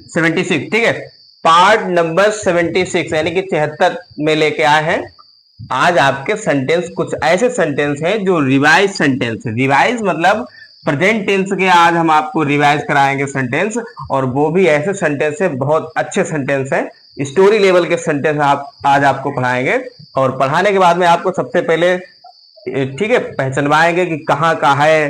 76, ठीक है। Part number 76 यानी कि 76 में लेके आए हैं आज आपके सेंटेंस। कुछ ऐसे सेंटेंस हैं जो रिवाइज सेंटेंस है। रिवाइज मतलब प्रेजेंट टेंस के आज हम आपको रिवाइज कराएंगे सेंटेंस, और वो भी ऐसे सेंटेंस है, बहुत अच्छे सेंटेंस है, स्टोरी लेवल के सेंटेंस आप आज आपको पढ़ाएंगे। और पढ़ाने के बाद में आपको सबसे पहले ठीक है पहचानवाएंगे कि कहाँ का है,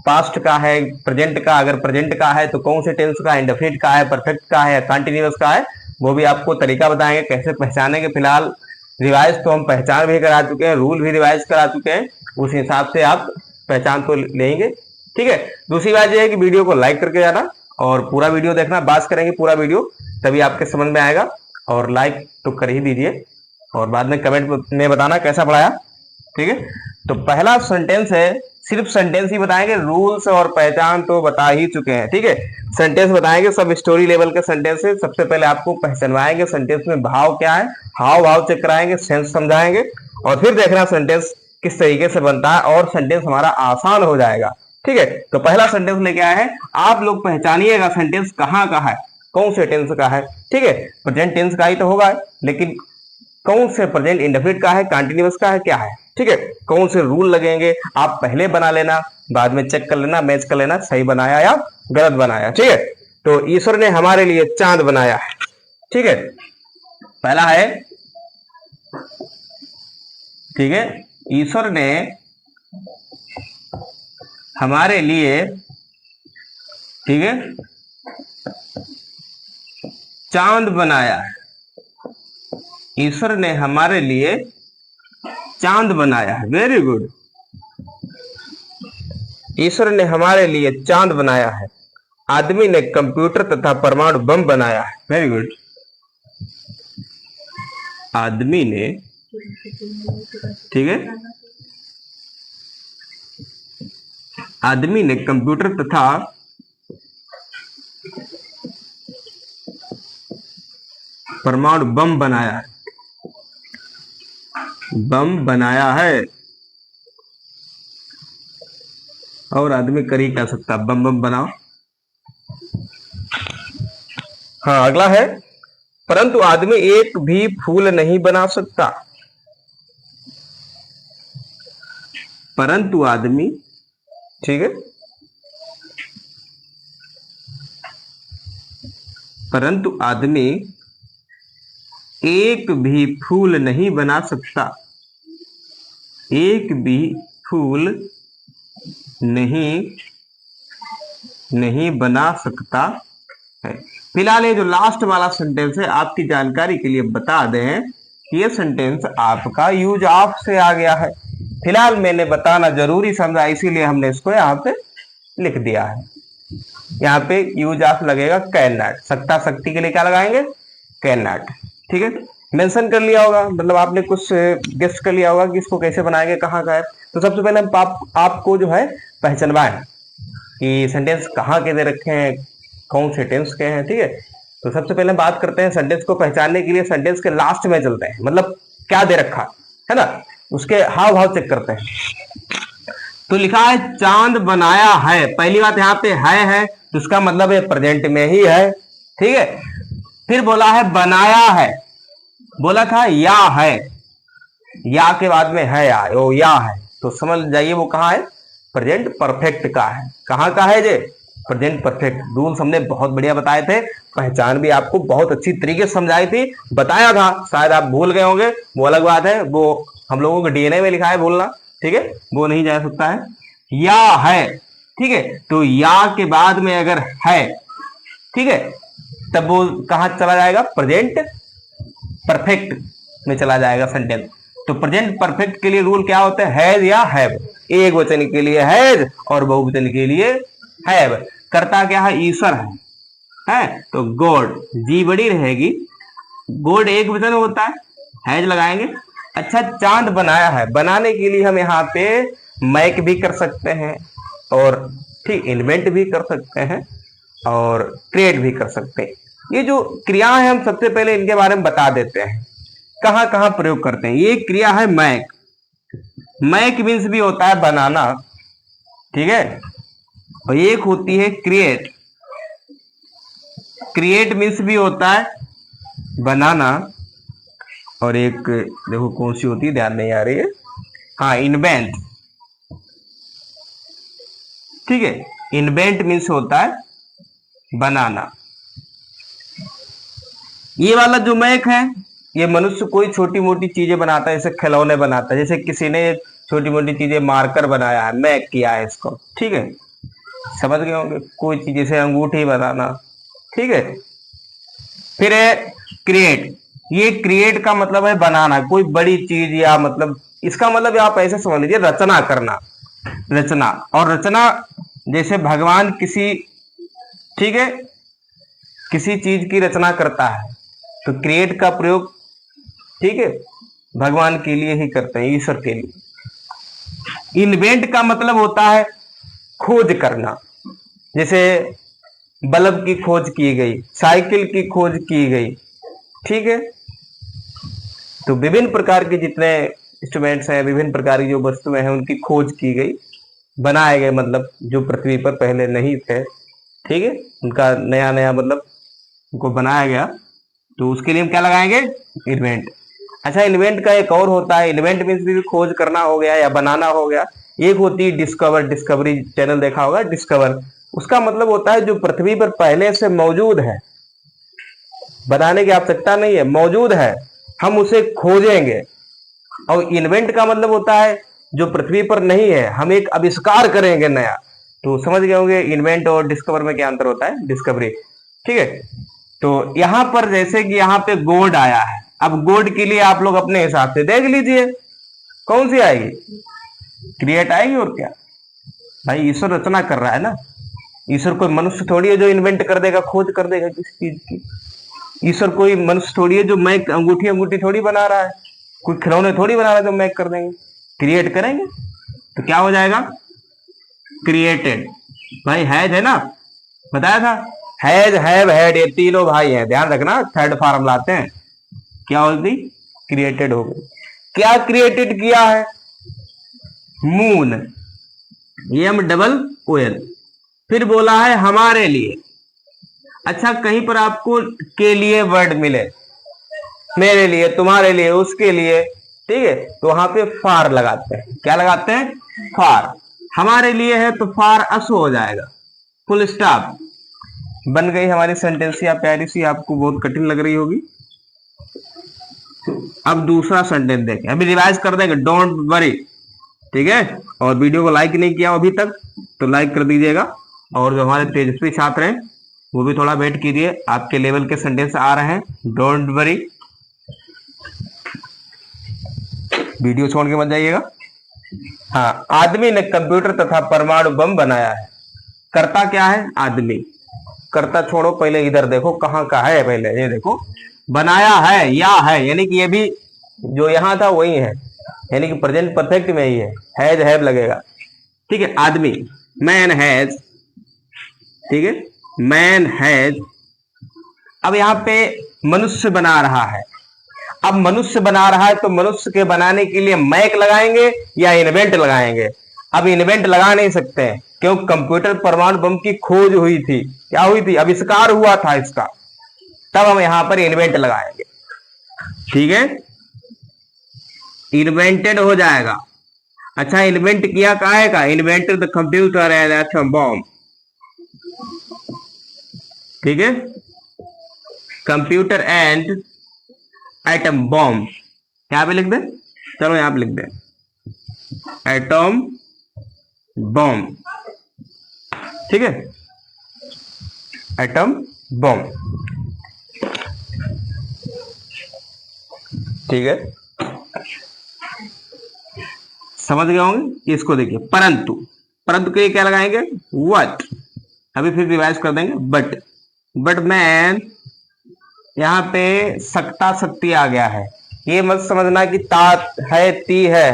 पास्ट का है, प्रेजेंट का, अगर प्रेजेंट का है तो कौन से टेंस का, इंडेफिनिट का है, परफेक्ट का है, कंटिन्यूअस का है, वो भी आपको तरीका बताएंगे कैसे पहचानेंगे। फिलहाल रिवाइज तो हम पहचान भी करा चुके हैं, रूल भी रिवाइज करा चुके हैं, उस हिसाब से आप पहचान तो लेंगे, ठीक है। दूसरी बात यह है कि वीडियो को लाइक करके जाना और पूरा वीडियो देखना, बात करेंगे पूरा वीडियो, तभी आपके समझ में आएगा। और लाइक तो कर ही दीजिए और बाद में कमेंट में बताना कैसा पढ़ाया, ठीक है। तो पहला सेंटेंस है, सिर्फ सेंटेंस ही बताएंगे, रूल्स और पहचान तो बता ही चुके हैं, ठीक है। सेंटेंस बताएंगे, सब स्टोरी लेवल के सेंटेंस है। सबसे पहले आपको पहचानवाएंगे सेंटेंस में भाव क्या है, हाव भाव चेक कराएंगे, सेंस समझाएंगे, और फिर देखना सेंटेंस किस तरीके से बनता है और सेंटेंस हमारा आसान हो जाएगा, ठीक है। तो पहला सेंटेंस लेके आए हैं, आप लोग पहचानिएगा सेंटेंस कहाँ का है, कौन से टेंस का है, ठीक है। प्रेजेंट टेंस का ही तो होगा, लेकिन कौन से प्रेजेंट इंडेफिनिट का है, कंटिन्यूअस का है, क्या है, ठीक है। कौन से रूल लगेंगे आप पहले बना लेना, बाद में चेक कर लेना, मैच कर लेना सही बनाया या गलत बनाया, ठीक है। तो ईश्वर ने हमारे लिए चांद बनाया है, ठीक है, पहला है, ठीक है। ईश्वर ने हमारे लिए, ठीक है, चांद बनाया है। ईश्वर ने हमारे लिए चांद बनाया है, वेरी गुड। ईश्वर ने हमारे लिए चांद बनाया है। आदमी ने कंप्यूटर तथा परमाणु बम बनाया है, वेरी गुड। आदमी ने, ठीक है, आदमी ने कंप्यूटर तथा परमाणु बम बनाया है, बम बनाया है। और आदमी कर ही क्या सकता, बम बम बनाओ। हाँ अगला है, परंतु आदमी एक भी फूल नहीं बना सकता। परंतु आदमी, ठीक है, परंतु आदमी एक भी फूल नहीं बना सकता। एक भी फूल नहीं बना सकता है। फिलहाल ये जो लास्ट वाला सेंटेंस है आपकी जानकारी के लिए बता दें कि ये सेंटेंस आपका यूज ऑफ से आ गया है। फिलहाल मैंने बताना जरूरी समझा, इसीलिए हमने इसको यहाँ पे लिख दिया है। यहाँ पे यूज ऑफ लगेगा कैन नॉट, सकता शक्ति के लिए क्या लगाएंगे, कैन नॉट, ठीक है। मेंशन कर लिया होगा, मतलब आपने कुछ गेस कर लिया होगा कि इसको कैसे बनाएंगे, कहाँ का है। तो सबसे पहले हम आपको जो है पहचानवाएं कि सेंटेंस कहाँ के दे रखे हैं, कौन से टेंस के हैं, ठीक है। तो सबसे पहले बात करते हैं सेंटेंस को पहचानने के लिए, सेंटेंस के लास्ट में चलते हैं, मतलब क्या दे रखा है ना, उसके हाव भाव चेक करते हैं। तो लिखा है चांद बनाया है, पहली बात यहाँ पे है तो उसका मतलब है प्रेजेंट में ही है, ठीक है। फिर बोला है बनाया है, बोला था या है, या के बाद में है या है, तो समझ जाइए वो कहाँ है, प्रेजेंट परफेक्ट का है। कहाँ का है जे, प्रेजेंट परफेक्ट। रूल्स हमने बहुत बढ़िया बताए थे, पहचान भी आपको बहुत अच्छी तरीके से समझाई थी, बताया था, शायद आप भूल गए होंगे, वो अलग बात है, वो हम लोगों को डीएनए में लिखा है भूलना, ठीक है, वो नहीं जा सकता है। या है, ठीक है, तो या के बाद में अगर है, ठीक है, तब वो कहां चला जाएगा, प्रेजेंट परफेक्ट में चला जाएगा सेंटेंस। तो प्रेजेंट परफेक्ट के लिए रूल क्या होता है, हैज या हैव। एक वचन के लिए हैज और बहुवचन के लिए हैव। करता क्या है, ईश्वर है तो गॉड, जी बड़ी रहेगी, गॉड एक वचन होता है, हैज लगाएंगे। अच्छा चांद बनाया है, बनाने के लिए हम यहाँ पे मैक भी कर सकते हैं और ठीक इन्वेंट भी कर सकते हैं और क्रिएट भी कर सकते हैं। ये जो क्रिया है हम सबसे पहले इनके बारे में बता देते हैं, कहां कहां प्रयोग करते हैं। ये क्रिया है मैक, मैक मीन्स भी होता है बनाना, ठीक है, और एक होती है क्रिएट, क्रिएट मीन्स भी होता है बनाना, और एक देखो कौन सी होती है, ध्यान नहीं आ रही है, हाँ इन्वेंट। ठीक है, इन्वेंट मीन्स होता है बनाना। ये वाला जो मैक है, ये मनुष्य कोई छोटी मोटी चीजें बनाता है, जैसे खिलौने बनाता है, जैसे किसी ने छोटी मोटी चीजें मार्कर बनाया है, मैक किया है इसको। ठीक है, समझ गए होंगे, कोई चीज जैसे अंगूठी बनाना। ठीक है, फिर है क्रिएट। ये क्रिएट का मतलब है बनाना, कोई बड़ी चीज, या मतलब इसका मतलब आप ऐसे समझ लीजिए रचना करना, रचना। और रचना जैसे भगवान किसी, ठीक है, किसी चीज की रचना करता है तो क्रिएट का प्रयोग, ठीक है, भगवान के लिए ही करते हैं, ईश्वर के लिए। इन्वेंट का मतलब होता है खोज करना, जैसे बल्ब की खोज की गई, साइकिल की खोज की गई। ठीक है, तो विभिन्न प्रकार के जितने इंस्ट्रूमेंट्स हैं, विभिन्न प्रकार की जो वस्तुएं हैं, उनकी खोज की गई, बनाए गए, मतलब जो पृथ्वी पर पहले नहीं थे। ठीक है, उनका नया नया मतलब उनको बनाया गया, तो उसके लिए हम क्या लगाएंगे, इन्वेंट। अच्छा, इन्वेंट का एक और होता है, इन्वेंट मीन्स भी खोज करना हो गया या बनाना हो गया। एक होती है डिस्कवर, डिस्कवरी चैनल देखा होगा, डिस्कवर, उसका मतलब होता है जो पृथ्वी पर पहले से मौजूद है, बनाने की आवश्यकता नहीं है, मौजूद है, हम उसे खोजेंगे। और इन्वेंट का मतलब होता है जो पृथ्वी पर नहीं है, हम एक आविष्कार करेंगे नया। तो समझ गए होंगे इन्वेंट और डिस्कवर में क्या अंतर होता है, डिस्कवरी। ठीक है, तो यहां पर जैसे कि यहाँ पे गोड आया है, अब गोड के लिए आप लोग अपने हिसाब से देख लीजिए कौन सी आएगी, क्रिएट आएगी, और क्या भाई, ईश्वर रचना कर रहा है ना। ईश्वर कोई मनुष्य थोड़ी है जो इन्वेंट कर देगा, खोज कर देगा किसी चीज की। ईश्वर कोई मनुष्य थोड़ी है जो मैक, अंगूठी अंगूठी थोड़ी बना रहा है, कोई खिलौने थोड़ी बना रहा है जो मैक कर देंगे, क्रिएट करेंगे। तो क्या हो जाएगा, क्रिएटेड। भाई हैज है ना, बताया था, हैज, हैव, हैड, ये तीनों भाई हैं, ध्यान रखना, थर्ड फॉर्म लाते हैं, क्या हो गई, क्रिएटेड हो गई। क्या क्रिएटेड किया है, moon, M double O L. फिर बोला है हमारे लिए। अच्छा, कहीं पर आपको के लिए वर्ड मिले, मेरे लिए, तुम्हारे लिए, उसके लिए, ठीक है, तो वहां पे फार लगाते हैं, क्या लगाते हैं, फार। हमारे लिए है तो फार अस हो जाएगा, फुल स्टॉप, बन गई हमारी सेंटेंस। या प्यारी सी, आपको बहुत कठिन लग रही होगी। अब दूसरा सेंटेंस देखें, अभी रिवाइज कर देंगे, डोंट वरी। ठीक है, और वीडियो को लाइक नहीं किया अभी तक तो लाइक कर दीजिएगा, और जो हमारे तेजस्वी छात्र हैं वो भी थोड़ा वेट कीजिए, आपके लेवल के सेंटेंस आ रहे हैं, डोंट वरी, वीडियो छोड़ के मत जाइएगा। हाँ, आदमी ने कंप्यूटर तथा परमाणु बम बनाया है। करता क्या है, आदमी। करता छोड़ो, पहले इधर देखो कहाँ का है, पहले ये देखो, बनाया है या है, यानी कि ये भी जो यहां था वही है, यानी कि प्रेजेंट परफेक्ट में ही है, हैज हैव लगेगा। ठीक है, आदमी, मैन हैज, ठीक है, मैन हैज। अब यहां पे मनुष्य बना रहा है, अब मनुष्य बना रहा है तो मनुष्य के बनाने के लिए मैक लगाएंगे या इन्वेंट लगाएंगे। अब इन्वेंट लगा नहीं सकते हैं, क्योंकि कंप्यूटर परमाणु बम की खोज हुई थी, क्या हुई थी, आविष्कार हुआ था इसका, तब हम यहां पर इन्वेंट लगाएंगे। ठीक है, इन्वेंटेड हो जाएगा। अच्छा, इन्वेंट किया काहे का, invented the computer and atom bomb. ठीक है, कंप्यूटर एंड एटम बॉम्ब, यहां पे लिख दे, चलो यहां पे लिख दे, एटम बॉम्ब। ठीक है, एटम बॉम्ब। ठीक है, समझ गए होंगे। इसको देखिए, परंतु, परंतु के लिए क्या लगाएंगे, व्हाट। अभी फिर रिवाइज कर देंगे, बट, बट मैन, यहां पे सकता शक्ति आ गया है, ये मत समझना कि तात है, ती है,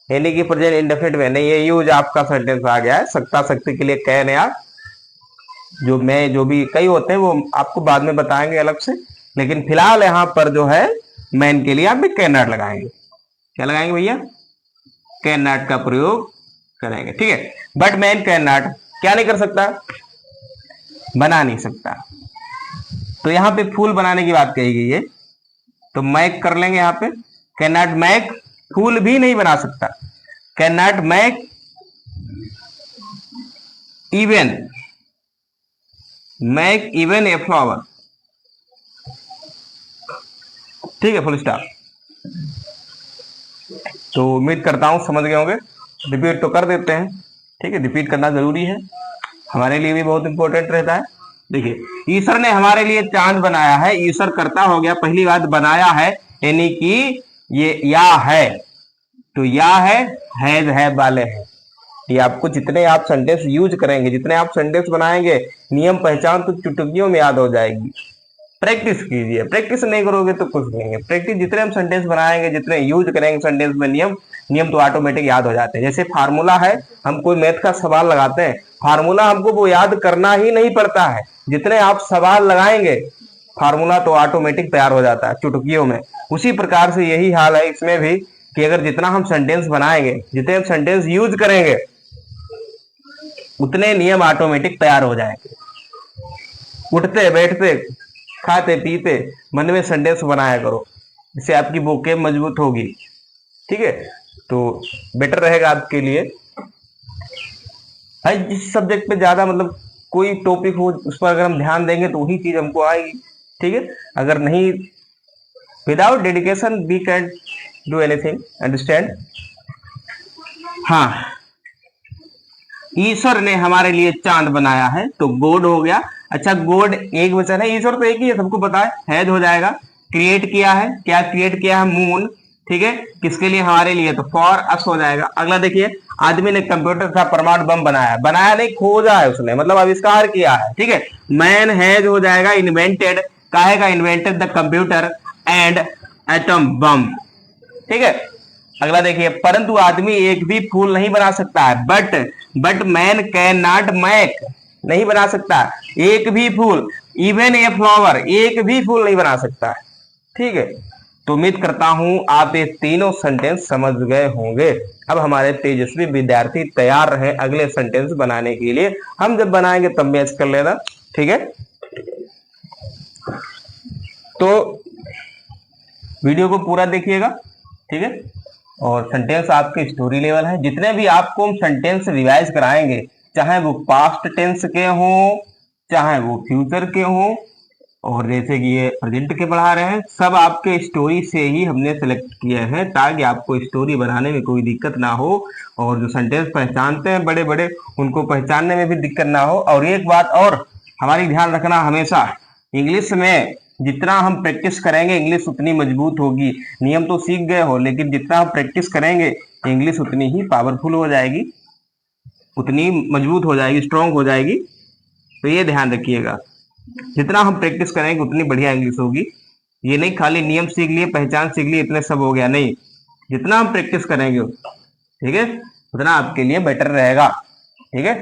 यानी कि प्रेजेंट इंडेफिनिट में नहीं, ये यूज आपका सेंटेंस आ गया है। सकता शक्ति के लिए कैन या जो मैं, जो भी कई होते हैं वो आपको बाद में बताएंगे अलग से, लेकिन फिलहाल यहां पर जो है मैन के लिए आप कैन नॉट लगाएंगे। क्या लगाएंगे भैया, कैन नॉट का प्रयोग करेंगे। ठीक है, बट मैन कैन नॉट, क्या नहीं कर सकता, बना नहीं सकता। तो यहाँ पे फूल बनाने की बात कही गई है, तो मैक कर लेंगे यहाँ पे। कैन नॉट मैक, फूल भी नहीं बना सकता। Can not make even, make even a flower. ठीक है, फुल स्टॉप। तो उम्मीद करता हूं समझ गए होंगे। रिपीट तो कर देते हैं, ठीक है, रिपीट करना जरूरी है, हमारे लिए भी बहुत इंपॉर्टेंट रहता है। देखिए, ईश्वर ने हमारे लिए चांद बनाया है, ईश्वर करता हो गया, पहली बात बनाया है, यानी कि ये या है, तो या है वाले है। ये आपको जितने आप सेंटेंस यूज करेंगे, जितने आप सेंटेंस बनाएंगे, नियम पहचान तो चुटकियों में याद हो जाएगी। प्रैक्टिस कीजिए, प्रैक्टिस नहीं करोगे तो कुछ नहीं है। प्रैक्टिस, जितने हम सेंटेंस बनाएंगे, जितने यूज करेंगे सेंटेंस में नियम, नियम तो ऑटोमेटिक याद हो जाते हैं। जैसे फार्मूला है, हम कोई मैथ का सवाल लगाते हैं, फार्मूला हमको वो याद करना ही नहीं पड़ता है, जितने आप सवाल लगाएंगे फार्मूला तो ऑटोमेटिक तैयार हो जाता है चुटकियों में। उसी प्रकार से यही हाल है इसमें भी, कि अगर जितना हम सेंटेंस बनाएंगे, जितने हम सेंटेंस यूज करेंगे, उतने नियम ऑटोमेटिक तैयार हो जाएंगे। उठते बैठते खाते पीते मन में सेंटेंस बनाया करो, जिससे आपकी वोकेब मजबूत होगी। ठीक है, तो बेटर रहेगा आपके लिए। भाई जिस सब्जेक्ट पे ज्यादा मतलब कोई टॉपिक हो, उस पर अगर हम ध्यान देंगे तो वही चीज हमको आएगी। ठीक है, अगर नहीं, without dedication we can do anything, understand. हाँ, ईश्वर ने हमारे लिए चांद बनाया है, तो गॉड हो गया। अच्छा, गॉड एक वचन है, ईश्वर तो एक ही है, सबको पता है हो जाएगा। क्रिएट किया है, क्या क्रिएट किया है? मून। ठीक है, किसके लिए? हमारे लिए, तो फॉर अस हो जाएगा। अगला देखिए, आदमी ने कंप्यूटर का परमाणु बम बनाया, बनाया नहीं, खोजा है उसने, मतलब आविष्कार किया है। ठीक है, मैन हैज हो जाएगा, इन्वेंटेड, काहे का? Invented the computer and atom bomb. ठीक है, अगला देखिए, परंतु आदमी एक भी फूल नहीं बना सकता है, but man can not make, नहीं बना सकता एक भी फूल, इवन ए फ्लावर, एक भी फूल नहीं बना सकता है। ठीक है, तो उम्मीद करता हूं आप ये तीनों सेंटेंस समझ गए होंगे। अब हमारे तेजस्वी विद्यार्थी तैयार रहे अगले सेंटेंस बनाने के लिए, हम जब बनाएंगे तब मैच कर लेना। ठीक है, तो वीडियो को पूरा देखिएगा। ठीक है, और सेंटेंस आपके स्टोरी लेवल है। जितने भी आपको हम सेंटेंस रिवाइज कराएंगे, चाहे वो पास्ट टेंस के हों, चाहे वो फ्यूचर के हों, और जैसे कि ये प्रेजेंट के पढ़ा रहे हैं, सब आपके स्टोरी से ही हमने सेलेक्ट किए हैं, ताकि आपको स्टोरी बनाने में कोई दिक्कत ना हो, और जो सेंटेंस पहचानते हैं बड़े बड़े, उनको पहचानने में भी दिक्कत ना हो। और एक बात और हमारी ध्यान रखना हमेशा, इंग्लिश में जितना हम प्रैक्टिस करेंगे इंग्लिश उतनी मजबूत होगी। नियम तो सीख गए हो, लेकिन जितना हम प्रैक्टिस करेंगे इंग्लिश उतनी ही पावरफुल हो जाएगी, उतनी मजबूत हो जाएगी, स्ट्रांग हो जाएगी। तो ये ध्यान रखिएगा, जितना हम प्रैक्टिस करेंगे उतनी बढ़िया इंग्लिश होगी। ये नहीं खाली नियम सीख लिए, पहचान सीख लिए, इतने सब हो गया, नहीं, जितना हम प्रैक्टिस करेंगे, ठीक है, उतना आपके लिए बेटर रहेगा। ठीक है,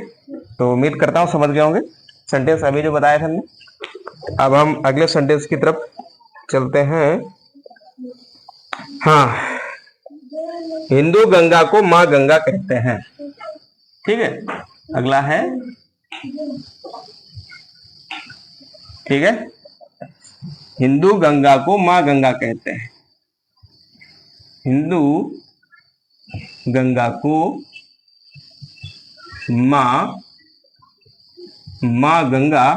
तो उम्मीद करता हूँ समझ गए होंगे सेंटेंस अभी जो बताया था हमने। अब हम अगले सेंटेंस की तरफ चलते हैं। हाँ, हिंदू गंगा को माँ गंगा कहते हैं। ठीक है, अगला है, ठीक है, हिंदू गंगा को माँ गंगा कहते हैं। हिंदू गंगा को माँ गंगा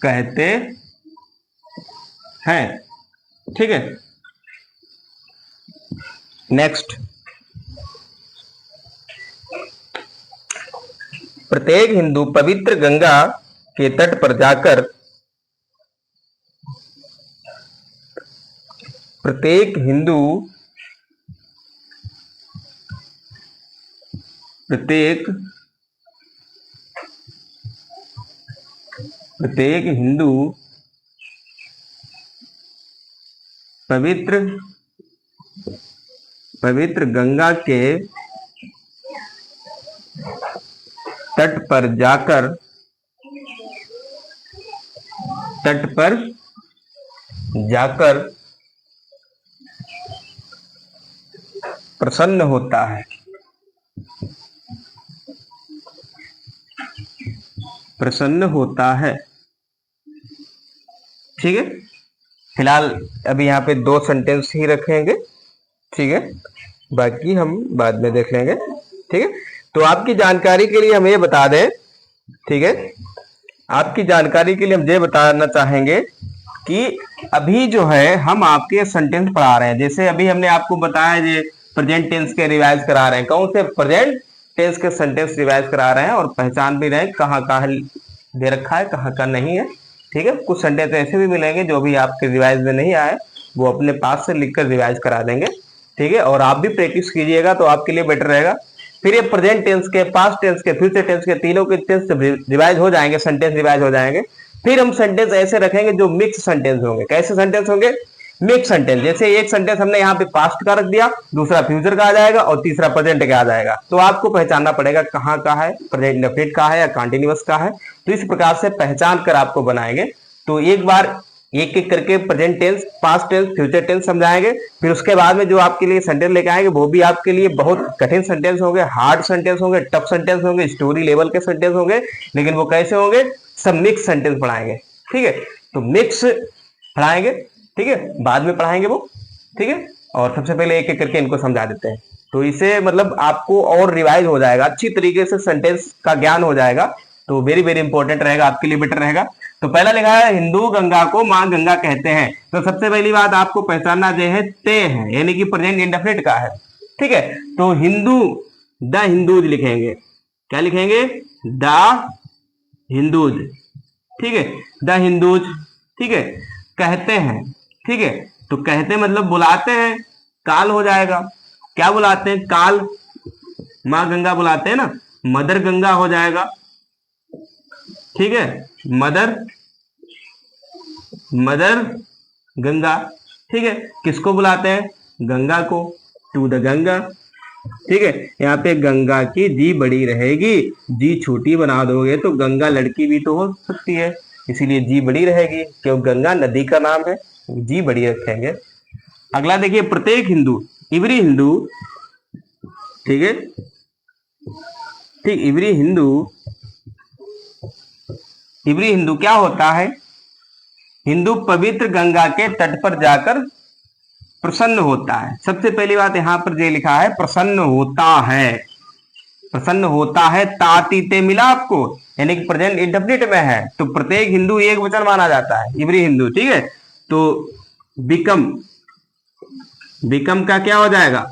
कहते हैं। ठीक है, नेक्स्ट, प्रत्येक हिंदू पवित्र गंगा के तट पर जाकर, प्रत्येक हिंदू पवित्र गंगा के तट पर जाकर प्रसन्न होता है। प्रसन्न होता है। ठीक है, फिलहाल अभी यहाँ पे 2 सेंटेंस ही रखेंगे। ठीक है, बाकी हम बाद में देख लेंगे। ठीक है, तो आपकी जानकारी के लिए हम ये बता दें, ठीक है, आपकी जानकारी के लिए हम ये बताना चाहेंगे कि अभी जो है हम आपके सेंटेंस पढ़ा रहे हैं। जैसे अभी हमने आपको बताया ये प्रेजेंट टेंस के रिवाइज करा रहे हैं, कौन से प्रेजेंट टेंस के सेंटेंस रिवाइज करा रहे हैं और पहचान भी रहे हैं कहाँ कहाँ दे रखा है, कहाँ का नहीं है। ठीक है, कुछ सेंटेंस ऐसे भी मिलेंगे जो भी आपके रिवाइज में नहीं आए, वो अपने पास से लिखकर रिवाइज करा देंगे। ठीक है, और आप भी प्रैक्टिस कीजिएगा तो आपके लिए बेटर रहेगा। फिर ये प्रेजेंट टेंस के, पास्ट टेंस के, फ्यूचर टेंस के, तीनों के टेंस रिवाइज हो जाएंगे, सेंटेंस रिवाइज हो जाएंगे। फिर हम सेंटेंस ऐसे रखेंगे जो मिक्स सेंटेंस होंगे। कैसे सेंटेंस होंगे? Mix sentence. जैसे एक सेंटेंस हमने यहाँ पे पास्ट का रख दिया, दूसरा फ्यूचर का आ जाएगा और तीसरा प्रेजेंट का आ जाएगा। तो आपको पहचानना पड़ेगा कहाँ का है, प्रेजेंट इंडेफिनिट का है या कंटिन्यूअस का है। तो इस प्रकार से पहचान कर आपको बनाएंगे। तो एक बार एक एक करके present tense, past tense, future tense समझाएंगे। फिर उसके बाद में जो आपके लिए सेंटेंस लेके आएंगे वो भी आपके लिए बहुत कठिन सेंटेंस होंगे, हार्ड सेंटेंस होंगे, टफ सेंटेंस होंगे, स्टोरी लेवल के सेंटेंस होंगे। लेकिन वो कैसे होंगे? सब मिक्स सेंटेंस पढ़ाएंगे। ठीक है, तो मिक्स पढ़ाएंगे। ठीक है, बाद में पढ़ाएंगे वो। ठीक है, और सबसे पहले एक एक करके इनको समझा देते हैं। तो इसे मतलब आपको और रिवाइज हो जाएगा, अच्छी तरीके से सेंटेंस का ज्ञान हो जाएगा। तो वेरी वेरी इंपॉर्टेंट रहेगा, आपके लिए बेटर रहेगा। तो पहला लिखा है हिंदू गंगा को मां गंगा कहते हैं। तो सबसे पहली बात आपको पहचानना जो है ते है, यानी कि प्रेजेंट इंडेफिनिट का है। ठीक है, तो हिंदू, द हिंदूज लिखेंगे। क्या लिखेंगे? The Hindus. ठीक है, द हिंदूज। ठीक है, कहते हैं। ठीक है, तो कहते मतलब बुलाते हैं, काल हो जाएगा। क्या बुलाते हैं? काल। मां गंगा बुलाते हैं ना, मदर गंगा हो जाएगा। ठीक है, मदर, मदर गंगा। ठीक है, किसको बुलाते हैं? गंगा को, टू द गंगा। ठीक है, यहाँ पे गंगा की जी बड़ी रहेगी, जी छोटी बना दोगे तो गंगा लड़की भी तो हो सकती है, इसीलिए जी बड़ी रहेगी, क्योंकि गंगा नदी का नाम है, जी बड़ी रखेंगे। अगला देखिए, प्रत्येक हिंदू, एवरी हिंदू। ठीक है, ठीक, एवरी हिंदू, एवरी हिंदू क्या होता है? हिंदू पवित्र गंगा के तट पर जाकर प्रसन्न होता है। सबसे पहली बात यहां पर ये लिखा है प्रसन्न होता है, प्रसन्न होता है। तातीते मिला आपको, यानी कि प्रेजेंट इंडेफिनिट में है, तो प्रत्येक हिंदू एक वचन माना जाता है, एवरी हिंदू। ठीक है, तो बिकम, बिकम का क्या हो जाएगा?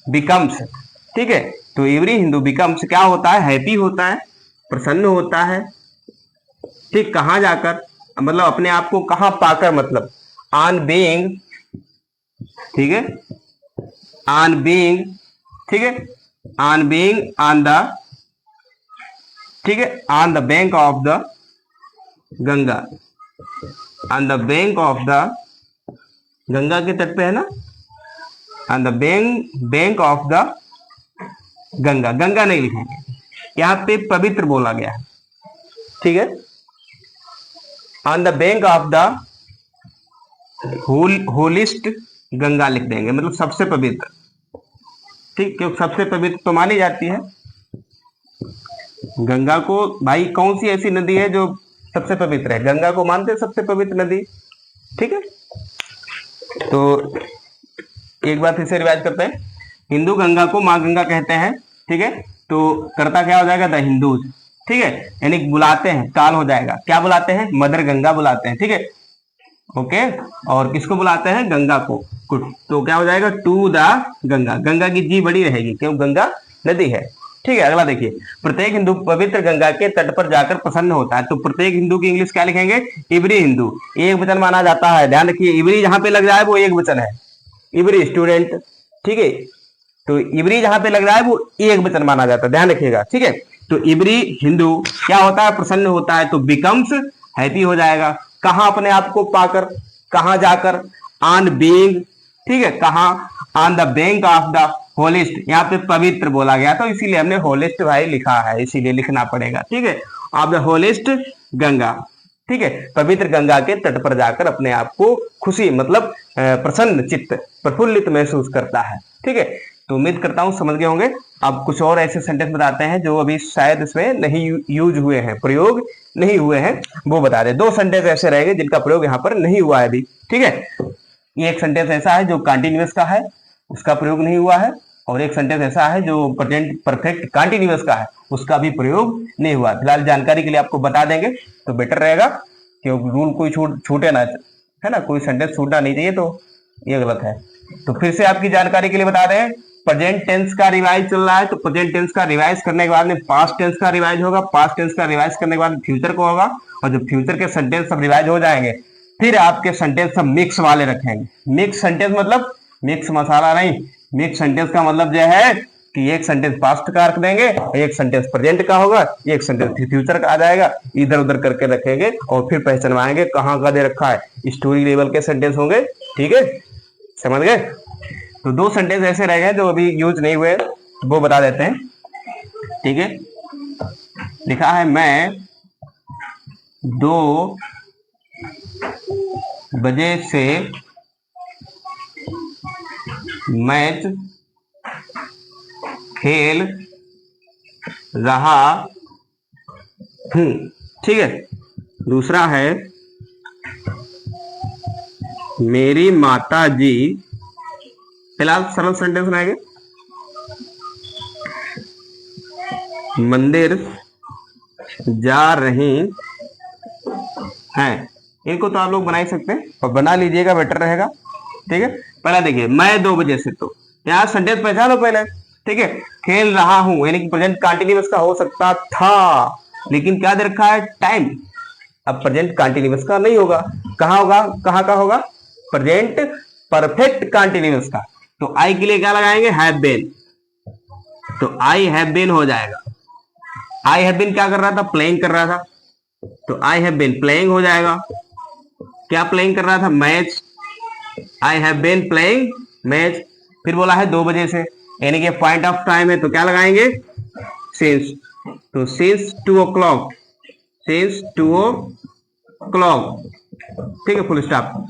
बिकम्स। ठीक है, तो एवरी हिंदू बिकम्स क्या होता है? हैप्पी होता है, प्रसन्न होता है। ठीक, कहां जाकर मतलब अपने आप को कहां पाकर, मतलब ऑन बीइंग। ठीक है, ऑन बीइंग। ठीक है, ऑन बीइंग ऑन द, ठीक है, on the bank of the Ganga, on the bank of the, Ganga के तट पे है ना, on the bank of the Ganga. Ganga नहीं लिखेंगे, यहां पे पवित्र बोला गया है। ठीक है, on the bank of the holiest Ganga लिख देंगे, मतलब सबसे पवित्र। ठीक, क्योंकि सबसे पवित्र तो मानी जाती है गंगा को। भाई कौन सी ऐसी नदी है जो सबसे पवित्र है? गंगा को मानते हैं सबसे पवित्र नदी। ठीक है, तो एक बार फिर से रिवाइज करते हैं। हिंदू गंगा को मां गंगा कहते हैं। ठीक है, तो करता क्या हो जाएगा? The Hindus. ठीक है, यानी बुलाते हैं, काल हो जाएगा। क्या बुलाते हैं? मदर गंगा बुलाते हैं। ठीक है, ओके, और किसको बुलाते हैं? गंगा को। तो क्या हो जाएगा? To the Ganga. गंगा की जी बड़ी रहेगी क्यों? गंगा नदी है। ठीक है, अगला देखिए, प्रत्येक हिंदू पवित्र गंगा के तट पर जाकर प्रसन्न होता है। तो प्रत्येक हिंदू की इंग्लिश क्या लिखेंगे? एवरी हिंदू। एक वचन माना जाता है, ध्यान रखिए, एवरी जहां पे लग जाए वो एक वचन है, एवरी स्टूडेंट। ठीक है, तो एवरी जहां पे लग रहा है वो एक वचन माना जाता है, ध्यान रखिएगा। ठीक है, तो एवरी हिंदू क्या होता है? प्रसन्न होता है, तो बिकम्स हैप्पी हो जाएगा। कहां? अपने आप को पाकर, कहां जाकर? On being. ठीक है, कहां? On the bank of the holiest. यहाँ पे पवित्र बोला गया तो इसीलिए हमने होलिस्ट भाई लिखा है, इसीलिए लिखना पड़ेगा। ठीक है, ऑफ द होलिस्ट गंगा। ठीक है, पवित्र गंगा के तट पर जाकर अपने आप को खुशी मतलब प्रसन्न चित्त, प्रफुल्लित महसूस करता है। ठीक है, तो उम्मीद करता हूं समझ गए होंगे। अब कुछ और ऐसे सेंटेंस बताते हैं जो अभी शायद इसमें नहीं यूज हुए हैं, प्रयोग नहीं हुए हैं, वो बता दें। 2 सेंटेंस ऐसे रहेंगे जिनका प्रयोग यहाँ पर नहीं हुआ है अभी, ठीक है। ये एक सेंटेंस ऐसा है जो कंटिन्यूअस का है, उसका प्रयोग नहीं हुआ है, और एक सेंटेंस ऐसा है जो प्रेजेंट परफेक्ट कंटिन्यूअस का है, उसका भी प्रयोग नहीं हुआ। फिलहाल जानकारी के लिए आपको बता देंगे तो बेटर रहेगा, क्योंकि रूल कोई छूटे ना, है ना, कोई सेंटेंस छूटना नहीं चाहिए, तो ये गलत है। तो फिर से आपकी जानकारी के लिए बता दें, प्रेजेंट टेंस का रिवाइज चल रहा है, तो प्रेजेंट टेंस का रिवाइज करने के बाद में पास्ट टेंस का रिवाइज होगा, पास्ट टेंस का रिवाइज करने के बाद फ्यूचर को होगा, और जब फ्यूचर के सेंटेंस सब रिवाइज हो जाएंगे फिर आपके सेंटेंस सब मिक्स वाले रखेंगे। मिक्स सेंटेंस मतलब मिक्स मसाला नहीं, मिक्स सेंटेंस का मतलब जो है कि एक सेंटेंस पास्ट का रख देंगे, एक सेंटेंस प्रेजेंट का होगा, एक सेंटेंस फ्यूचर का आ जाएगा, इधर उधर करके रखेंगे और फिर पहचानवाएंगे कहाँ का दे रखा है। स्टोरी लेवल के सेंटेंस होंगे, ठीक है, समझ गए। तो 2 सेंटेंस ऐसे रह गए जो अभी यूज नहीं हुए, वो बता देते हैं, ठीक है। लिखा है मैं 2 बजे से मैच खेल रहा हूं, ठीक है। दूसरा है मेरी माता जी, फिलहाल सरल सेंटेंस बनाएंगे, मंदिर जा रही हैं। इनको तो आप लोग बना ही सकते हैं, और बना लीजिएगा, बेटर रहेगा, ठीक है। पहला देखिए, मैं 2 बजे से, तो यहाँ सेंटेंस पहचानो पहले, ठीक है। खेल रहा हूं यानी कि प्रेजेंट कंटिन्यूअस का हो सकता था, लेकिन क्या दे रखा है, टाइम। अब प्रेजेंट कंटिन्यूअस का नहीं होगा, कहाँ होगा, कहाँ का होगा, प्रेजेंट परफेक्ट कंटिन्यूअस का। तो आई के लिए क्या लगाएंगे, हैव बीन, तो आई हैव बीन हो जाएगा। आई हैव बीन क्या कर रहा था, प्लेइंग कर रहा था, तो आई हैव बीन प्लेइंग हो जाएगा। क्या प्लेइंग कर रहा था, match, I have been playing match. फिर बोला है 2 बजे से, यानी कि पॉइंट ऑफ टाइम है, तो क्या लगाएंगे, सिंस, तो सिंस 2 o'clock, सिंस 2 o'clock, ठीक है, फुल स्टॉप।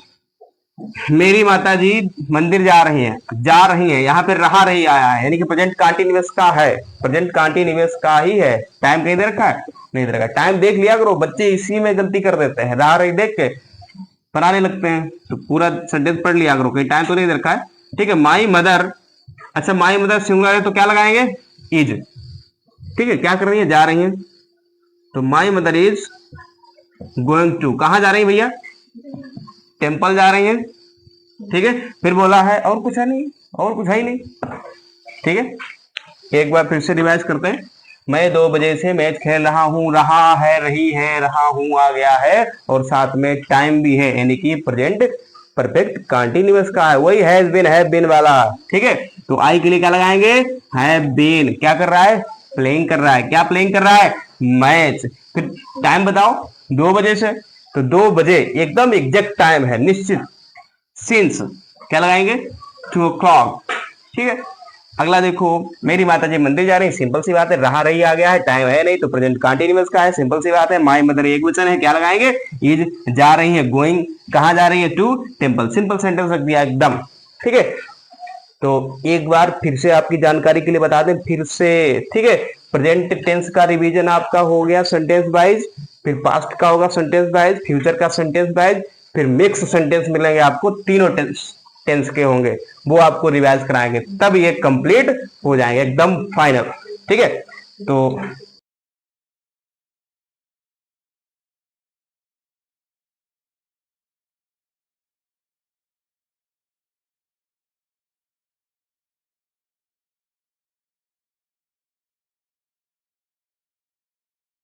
मेरी माता जी मंदिर जा रही हैं, यहाँ पे रहा रही आया है, यानी कि प्रेजेंट कंटिन्यूअस का है, प्रेजेंट कंटिन्यूअस का ही है। टाइम कहीं दे रखा है, नहीं दे रखा। टाइम देख लिया करो, बच्चे इसी में गलती कर देते हैं, रहा रही देख के बनाने लगते हैं, तो पूरा सेंटेंस पढ़ लिया करो, कहीं टाइम तो नहीं दे रखा है, ठीक है। माई मदर, अच्छा माई मदर सिंगुलर है तो क्या लगाएंगे, इज, ठीक है। क्या कर रही है, जा रही है, तो my mother is going to, कहाँ जा रही है भैया, टेम्पल जा रही है, ठीक है। फिर बोला है और कुछ है नहीं, और कुछ है ही नहीं, ठीक है। एक बार फिर से रिवाइज करते हैं, मैं 2 बजे से मैच खेल रहा हूं, रहा है, रही है, रहा हूं आ गया है, और साथ में टाइम भी है, यानी कि प्रेजेंट परफेक्ट कंटिन्यूअस का है, वही हैव बीन वाला, ठीक है। तो आई के लिए क्या लगाएंगे, हैव बीन, क्या कर रहा है, प्लेइंग कर रहा है, क्या प्लेइंग कर रहा है, मैच। फिर टाइम बताओ, 2 बजे से, तो 2 बजे एकदम एग्जैक्ट टाइम है, निश्चित। सिंस क्या लगाएंगे, 2 o'clock, ठीक है। अगला देखो, मेरी माता जी मंदिर जा रही है, सिंपल सी बात है, रहा रही आ गया है, टाइम है नहीं, तो प्रेजेंट कंटिन्यूअस का है, सिंपल सी बात है। माई मदर एक वचन है, क्या लगाएंगे, इज, जा रही है, गोइंग, कहाँ जा रही है, टू टेम्पल, सिंपल सेंटेंस रख दिया एकदम, ठीक है। तो एक बार फिर से आपकी जानकारी के लिए बता दें, फिर से, ठीक है। प्रेजेंट टेंस का रिवीजन आपका हो गया सेंटेंस वाइज, फिर पास्ट का होगा सेंटेंस वाइज, फ्यूचर का सेंटेंस वाइज, फिर मिक्स सेंटेंस मिलेंगे आपको, तीनों टेंस के होंगे, वो आपको रिवाइज कराएंगे, तब ये कंप्लीट हो जाएंगे एकदम फाइनल, ठीक है। तो